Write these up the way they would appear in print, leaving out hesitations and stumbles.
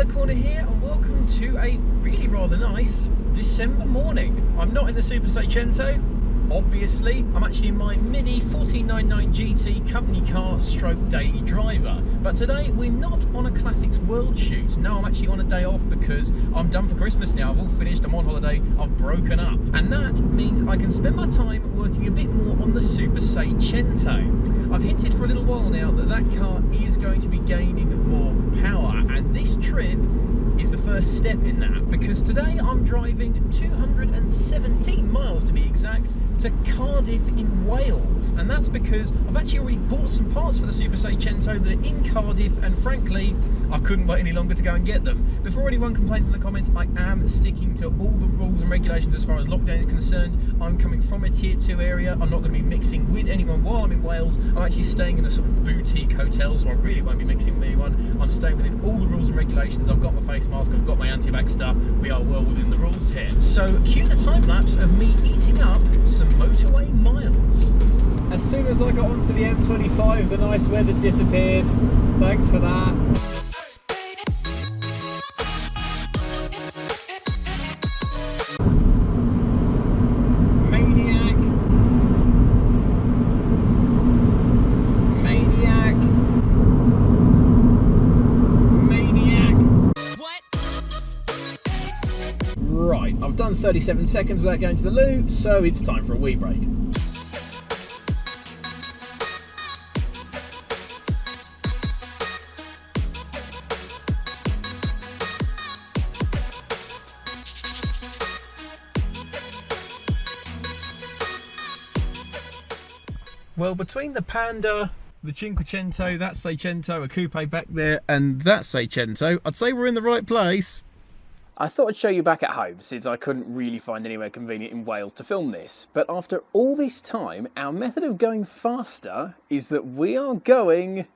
Miller Corner here, and welcome to a really rather nice December morning. I'm not in the Super Seicento, obviously. I'm actually in my Mini 1499 GT company car stroke daily driver. But today we're not on a Classics World shoot. No, I'm actually on a day off because I'm done for Christmas now. I've all finished, I'm on holiday, I've broken up. And that means I can spend my time working a bit more on the Super Seicento. I've hinted for a little while now that that car is going to be gaining more power, and this trip is the first step in that, because today I'm driving 217 miles to be exact to Cardiff in Wales, and that's because I've actually already bought some parts for the Super Seicento that are in Cardiff, and frankly I couldn't wait any longer to go and get them. Before anyone complains in the comments, I am sticking to all the rules and regulations as far as lockdown is concerned. I'm coming from a tier 2 area. I'm not going to be mixing with anyone while I'm in Wales. I'm actually staying in a sort of boutique hotel, so I really won't be mixing with anyone. I'm staying within all the rules and regulations. I've got my face mask, I've got my anti-vax stuff. We are well within the rules here. So cue the time lapse of me eating up some motorway miles. As soon as I got onto the M25, the nice weather disappeared. Thanks for that. Right, I've done 37 seconds without going to the loo, so it's time for a wee break. Well, between the Panda, the Cinquecento, that Seicento, a coupe back there, and that Seicento, I'd say we're in the right place. I thought I'd show you back at home, since I couldn't really find anywhere convenient in Wales to film this. But after all this time, our method of going faster is that we are going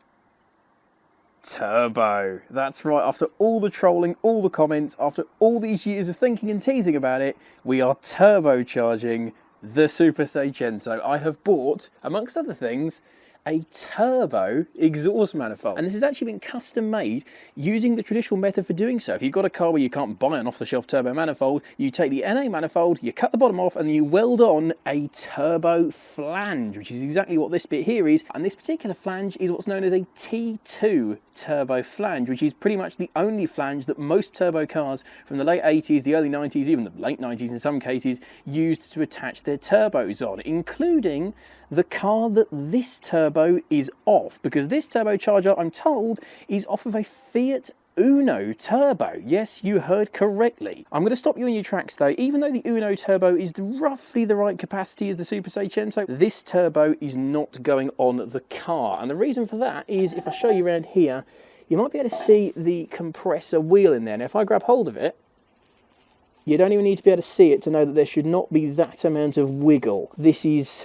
turbo. That's right, after all the trolling, all the comments, after all these years of thinking and teasing about it, we are turbocharging the Super Seicento. I have bought, amongst other things, a turbo exhaust manifold, and this has actually been custom made using the traditional method for doing so. If you've got a car where you can't buy an off-the-shelf turbo manifold, you take the NA manifold, you cut the bottom off, and you weld on a turbo flange, which is exactly what this bit here is. And this particular flange is what's known as a T2 turbo flange, which is pretty much the only flange that most turbo cars from the late 80s, the early 90s, even the late 90s in some cases, used to attach their turbos on, including the car that this turbo is off, because this turbocharger, I'm told, is off of a Fiat Uno turbo. Yes, you heard correctly. I'm going to stop you in your tracks though. Even though the Uno turbo is roughly the right capacity as the Super Seicento, this turbo is not going on the car. And the reason for that is, if I show you around here, you might be able to see the compressor wheel in there. Now, if I grab hold of it, you don't even need to be able to see it to know that there should not be that amount of wiggle. This is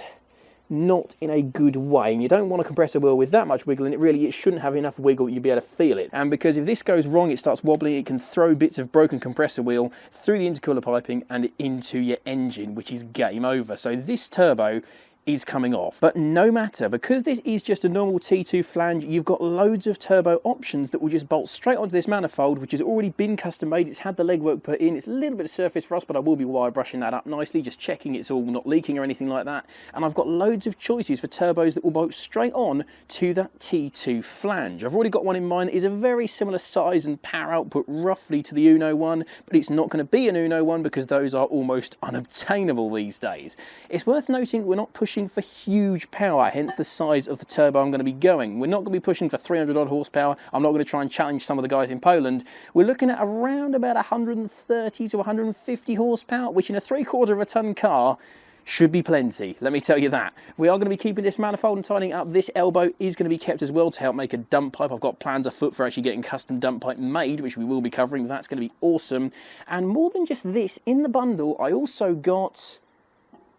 not in a good way, and you don't want a compressor wheel with that much wiggle in it. Really, it shouldn't have enough wiggle that you'll be able to feel it. And because if this goes wrong, it starts wobbling, it can throw bits of broken compressor wheel through the intercooler piping and into your engine, which is game over. So this turbo is coming off. But no matter, because this is just a normal T2 flange, you've got loads of turbo options that will just bolt straight onto this manifold, which has already been custom made. It's had the legwork put in. It's a little bit of surface rust, but I will be wire brushing that up nicely, just checking it's all not leaking or anything like that. And I've got loads of choices for turbos that will bolt straight on to that T2 flange. I've already got one in mind that is a very similar size and power output roughly to the Uno one, but it's not going to be an Uno one because those are almost unobtainable these days. It's worth noting we're not pushing for huge power, hence the size of the turbo I'm going to be going. We're not going to be pushing for 300 odd horsepower. I'm not going to try and challenge some of the guys in Poland. We're looking at around about 130 to 150 horsepower, which in a 3/4 of a ton car should be plenty, let me tell you that. We are going to be keeping this manifold and tightening up. This elbow is going to be kept as well to help make a dump pipe. I've got plans afoot for actually getting custom dump pipe made, which we will be covering. That's going to be awesome. And more than just this, in the bundle, I also got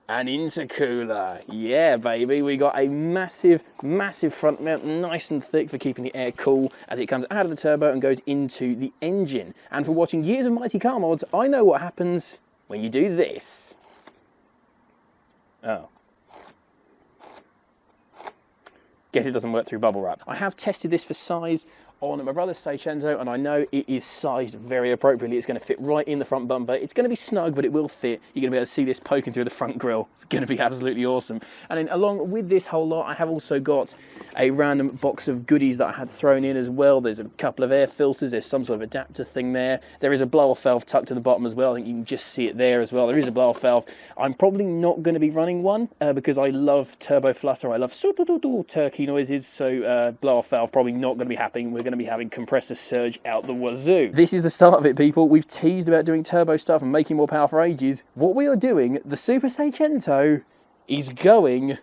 an intercooler. Yeah, baby, we got a massive, massive front mount, nice and thick for keeping the air cool as it comes out of the turbo and goes into the engine. And for watching years of Mighty Car Mods, I know what happens when you do this. Oh. Guess it doesn't work through bubble wrap. I have tested this for size. on my brother's Seicento, and I know it is sized very appropriately. It's going to fit right in the front bumper. It's going to be snug, but it will fit. You're going to be able to see this poking through the front grille. It's going to be absolutely awesome. And then along with this whole lot, I have also got a random box of goodies that I had thrown in as well. There's a couple of air filters. There's some sort of adapter thing there. There is a blow-off valve tucked to the bottom as well. I think you can just see it there as well. There is a blow-off valve. I'm probably not going to be running one because I love turbo flutter. I love turkey noises, so blow-off valve probably not going to be happening. We're going to be having compressor surge out the wazoo. This is the start of it, people. We've teased about doing turbo stuff and making more power for ages. What we are doing, the Super Seicento is going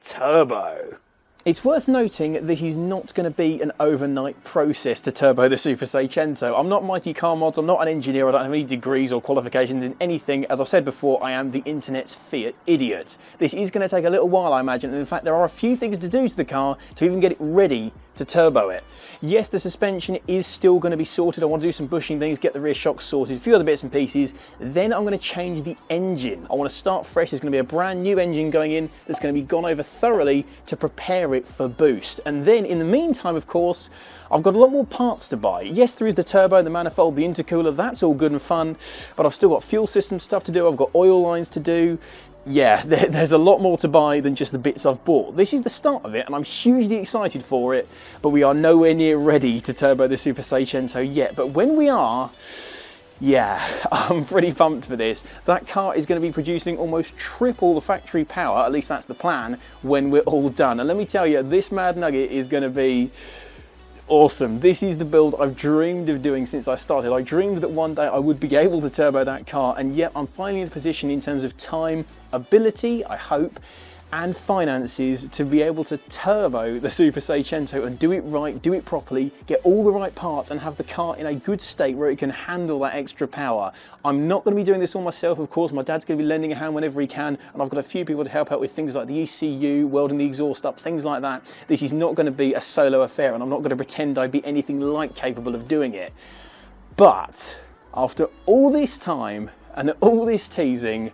turbo. It's worth noting this is not going to be an overnight process to turbo the Super Seicento. I'm not Mighty Car Mods, I'm not an engineer, I don't have any degrees or qualifications in anything. As I've said before, I am the internet's Fiat idiot. This is going to take a little while, I imagine, and in fact there are a few things to do to the car to even get it ready to turbo it. Yes, the suspension is still going to be sorted. I want to do some bushing things, get the rear shocks sorted, a few other bits and pieces. Then I'm going to change the engine. I want to start fresh. There's going to be a brand new engine going in that's going to be gone over thoroughly to prepare it for boost. And then in the meantime, of course, I've got a lot more parts to buy. Yes, there is the turbo, the manifold, the intercooler. That's all good and fun, but I've still got fuel system stuff to do. I've got oil lines to do. Yeah, there's a lot more to buy than just the bits I've bought. This is the start of it, and I'm hugely excited for it, but we are nowhere near ready to turbo the Super Seicento yet. But when we are, yeah, I'm pretty pumped for this. That car is going to be producing almost triple the factory power, at least that's the plan, when we're all done. And let me tell you, this mad nugget is going to be awesome. This is the build I've dreamed of doing since I started. I dreamed that one day I would be able to turbo that car, and yet I'm finally in a position in terms of time, ability, I hope, and finances to be able to turbo the Super Seicento and do it right, do it properly, get all the right parts and have the car in a good state where it can handle that extra power. I'm not going to be doing this all myself, of course. My dad's going to be lending a hand whenever he can, and I've got a few people to help out with things like the ECU, welding the exhaust up, things like that. This is not going to be a solo affair, and I'm not going to pretend I'd be anything like capable of doing it. But after all this time and all this teasing,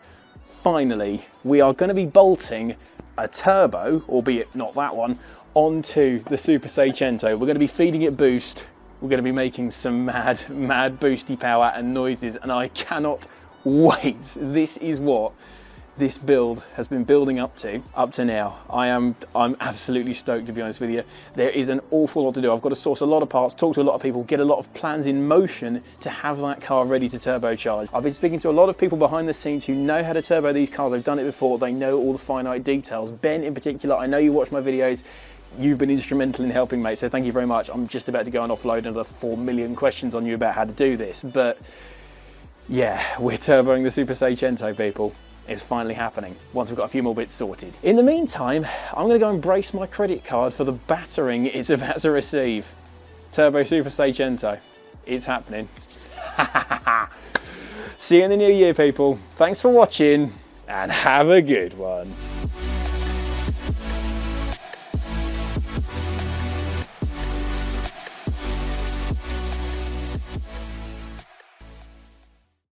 finally, we are going to be bolting a turbo, albeit not that one, onto the Super Seicento. We're going to be feeding it boost. We're going to be making some mad boosty power and noises, and I cannot wait. This is what this build has been building up to now. I'm absolutely stoked, to be honest with you. There is an awful lot to do. I've got to source a lot of parts, talk to a lot of people, get a lot of plans in motion to have that car ready to turbocharge. I've been speaking to a lot of people behind the scenes who know how to turbo these cars. They've done it before. They know all the finite details. Ben in particular, I know you watch my videos. You've been instrumental in helping, mate, so thank you very much. I'm just about to go and offload another 4 million questions on you about how to do this, but yeah, we're turboing the Super Seicento, people. It's finally happening once we've got a few more bits sorted. In the meantime, I'm going to go and brace my credit card for the battering it's about to receive. Turbo Super Seicento. It's happening. See you in the new year, people. Thanks for watching and have a good one.